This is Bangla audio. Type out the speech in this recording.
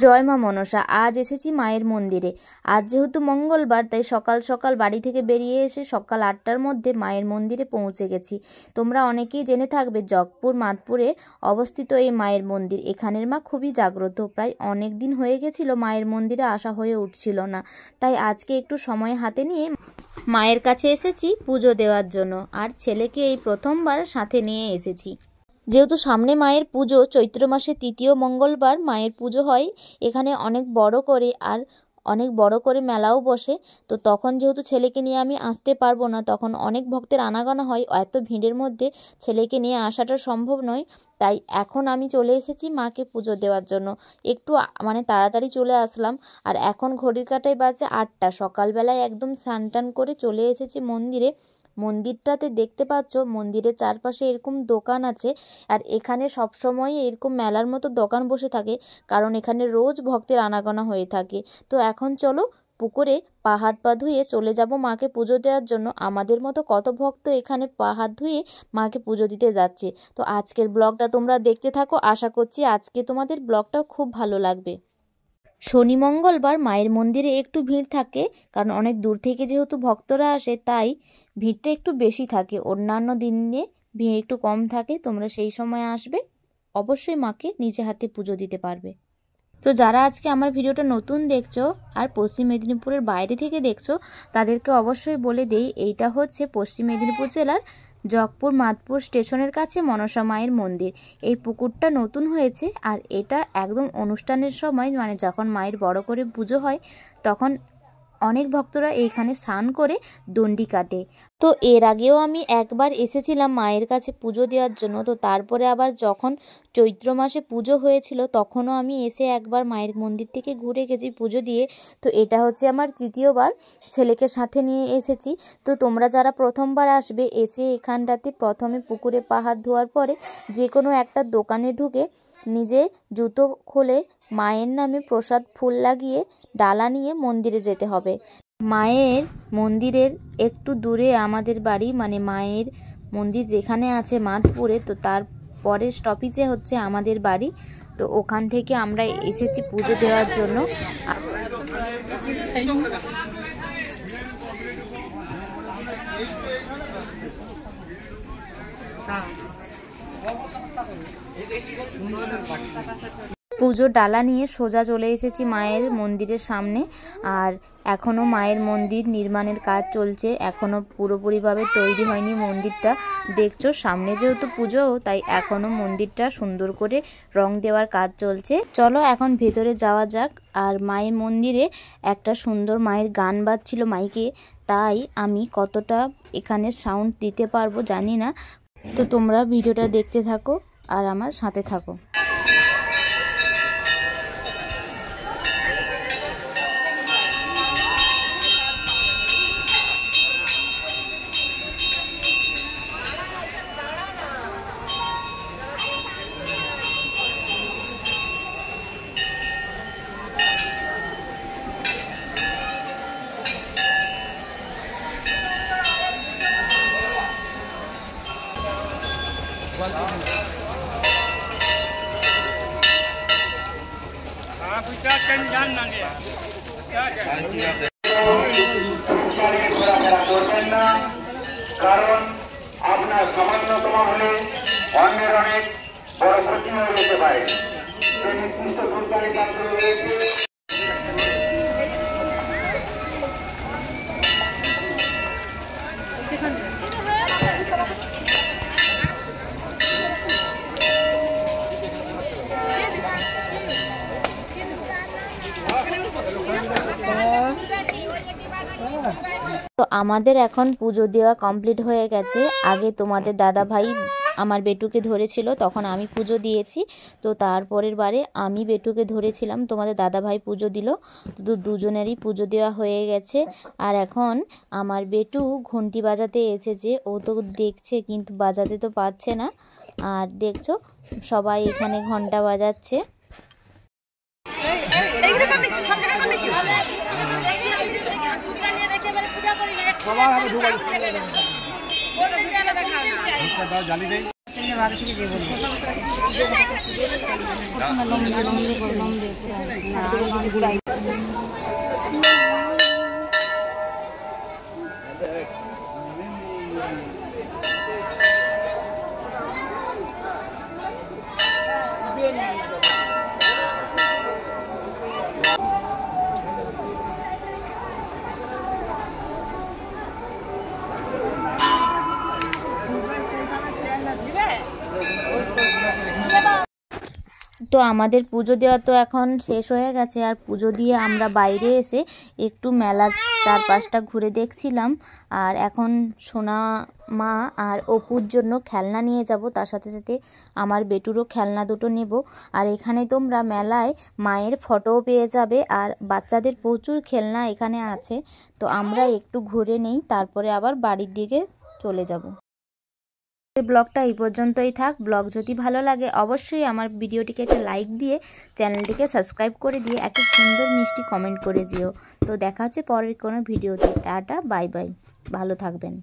জয় মা মনসা। আজ এসেছি মায়ের মন্দিরে। আজ যেহেতু মঙ্গলবার, তাই সকাল সকাল বাড়ি থেকে বেরিয়ে এসে সকাল 8টার মধ্যে মায়ের মন্দিরে পৌঁছে গেছি। তোমরা অনেকেই জেনে থাকবে জগপুর মাদপুরে অবস্থিত এই মায়ের মন্দির। এখানের মা খুবই জাগ্রত। প্রায় অনেক দিন হয়ে গেছিল মায়ের মন্দিরে আসা হয়ে উঠছিল না, তাই আজকে একটু সময় হাতে নিয়ে মায়ের কাছে এসেছি পুজো দেওয়ার জন্য। আর ছেলেকে এই প্রথমবার সাথে নিয়ে এসেছি। যেহেতু সামনে মায়ের পুজো, চৈত্র মাসে 3য় মঙ্গলবার মায়ের পুজো হয় এখানে অনেক বড় করে মেলাও বসে। তো তখন যেহেতু ছেলেকে নিয়ে আমি আসতে পারবো না, তখন অনেক ভক্তের আনাগোনা হয়, এত ভিড়ের মধ্যে ছেলেকে নিয়ে আসাটা সম্ভব নয়। তাই এখন আমি চলে এসেছি মাকে পুজো দেওয়ার জন্য। একটু তাড়াতাড়ি চলে আসলাম। আর এখন ঘড়ির কাঁটায় বাজে 8টা। সকালবেলায় একদম স্নান টান করে চলে এসেছি মন্দিরে। মন্দিরটাতে দেখতে পাচ্ছ মন্দিরের চারপাশে এরকম দোকান আছে। আর এখানে সবসময় এরকম মেলার মতো দোকান বসে থাকে, কারণ এখানে রোজ ভক্তের আনাগোনা হয়ে থাকে। তো এখন চলো পুকুরে পা হাত পা ধুয়ে চলে যাব মাকে পুজো দেওয়ার জন্য। আমাদের মতো কত ভক্ত এখানে পা হাত ধুয়ে মাকে পুজো দিতে যাচ্ছে। তো আজকের ব্লগটা তোমরা দেখতে থাকো। আশা করছি আজকে তোমাদের ব্লগটা খুব ভালো লাগবে। শনি মঙ্গলবার মায়ের মন্দিরে একটু ভিড় থাকে, কারণ অনেক দূর থেকে যেহেতু ভক্তরা আসে, তাই ভিড়টা একটু বেশি থাকে। অন্যান্য দিনে ভিড় একটু কম থাকে। তোমরা সেই সময় আসবে, অবশ্যই মাকে নিজে হাতে পুজো দিতে পারবে। তো যারা আজকে আমার ভিডিওটা নতুন দেখছো আর পশ্চিম মেদিনীপুরের বাইরে থেকে দেখছো, তাদেরকে অবশ্যই বলে দেই এইটা হচ্ছে পশ্চিম মেদিনীপুর জেলার জগপুর মাদপুর স্টেশনের কাছে মনসা মায়ের মন্দির। এই পুকুরটা নতুন হয়েছে, আর এটা একদম অনুষ্ঠানের সময় যখন মায়ের বড় করে পুজো হয়, তখন অনেক ভক্তরা এইখানে স্নান করে দণ্ডি কাটে। তো এর আগেও আমি একবার এসেছিলাম মায়ের কাছে পুজো দেওয়ার জন্য। তো তারপরে আবার যখন চৈত্র মাসে পুজো হয়েছিল, তখনও আমি এসে একবার মায়ের মন্দির থেকে ঘুরে গেছি পুজো দিয়ে। তো এটা হচ্ছে আমার 3য়বার। ছেলেকে সাথে নিয়ে এসেছি। তো তোমরা যারা প্রথমবার আসবে, এসে এখানটাতে প্রথমে পুকুরে পা হাত ধোয়ার পরে যে কোনো একটা দোকানে ঢুকে নিজে জুতো খুলে মায়ের নামে প্রসাদ ফুল লাগিয়ে ডালা নিয়ে মন্দিরে যেতে হবে। মায়ের মন্দিরের একটু দূরে আমাদের বাড়ি, মায়ের মন্দির যেখানে আছে মাদপুরে, তো তার পরের স্টপেজে হচ্ছে আমাদের বাড়ি। তো ওখান থেকে আমরা এসেছি পুজো দেওয়ার জন্য। পুজোর ডালা নিয়ে সোজা চলে এসেছি মায়ের মন্দিরের সামনে। আর এখনও মায়ের মন্দির নির্মাণের কাজ চলছে, এখনও পুরোপুরিভাবে তৈরি হয়নি মন্দিরটা। দেখছো সামনে যেহেতু পুজো, তাই এখনও মন্দিরটা সুন্দর করে রং দেওয়ার কাজ চলছে। চলো এখন ভেতরে যাওয়া যাক। আর মায়ের মন্দিরে একটা সুন্দর মায়ের গান বাজছিল মাইকে, তাই আমি কতটা এখানে সাউন্ড দিতে পারবো জানি না। তো তোমরা ভিডিওটা দেখতে থাকো আর আমার সাথে থাকো। কারণ আপনার সামান্যতম হলে অন্যের অনেক বড় ক্ষতি হয়ে যেতে পারে। নির্দিষ্ট সরকারি কার্য রয়েছে। তো আমাদের এখন পুজো দেওয়া কমপ্লিট হয়ে গেছে। আগে তোমাদের দাদা ভাই আমার বেটুকে ধরেছিল, তখন আমি পুজো দিয়েছি। তো তারপরের বারে আমি বেটুকে ধরেছিলাম, তোমাদের দাদা ভাই পুজো দিল। তো দুজনেরই পুজো দেওয়া হয়ে গেছে। আর এখন আমার বেটু ঘন্টি বাজাতে এসেছে। ও তো দেখছে কিন্তু বাজাতে তো পারছে না। আর দেখছো সবাই এখানে ঘন্টা বাজাচ্ছে। আগে থেকে যে বলবো তো আমাদের পুজো দেওয়া তো এখন শেষ হয়ে গেছে। আর পুজো দিয়ে আমরা বাইরে এসে একটু মেলার চারপাশটা ঘুরে দেখছিলাম। আর এখন সোনা মা আর অপুর জন্য খেলনা নিয়ে যাব, তার সাথে সাথে আমার বেটুরও খেলনা দুটো নেব। আর এখানে তোমরা মেলায় মায়ের ফটোও পেয়ে যাবে, আর বাচ্চাদের প্রচুর খেলনা এখানে আছে। তো আমরা একটু ঘুরে নেই, তারপরে আবার বাড়ির দিকে চলে যাব। ব্লগটা এই পর্যন্তই থাক। ব্লগ যদি ভালো লাগে অবশ্যই আমার ভিডিওটিকে একটা লাইক দিয়ে চ্যানেলটিকে সাবস্ক্রাইব করে দিয়ে একটা সুন্দর মিষ্টি কমেন্ট করে দিও। তো দেখা হচ্ছে পরের কোনো ভিডিওতে। টাটা, বাই বাই, ভালো থাকবেন।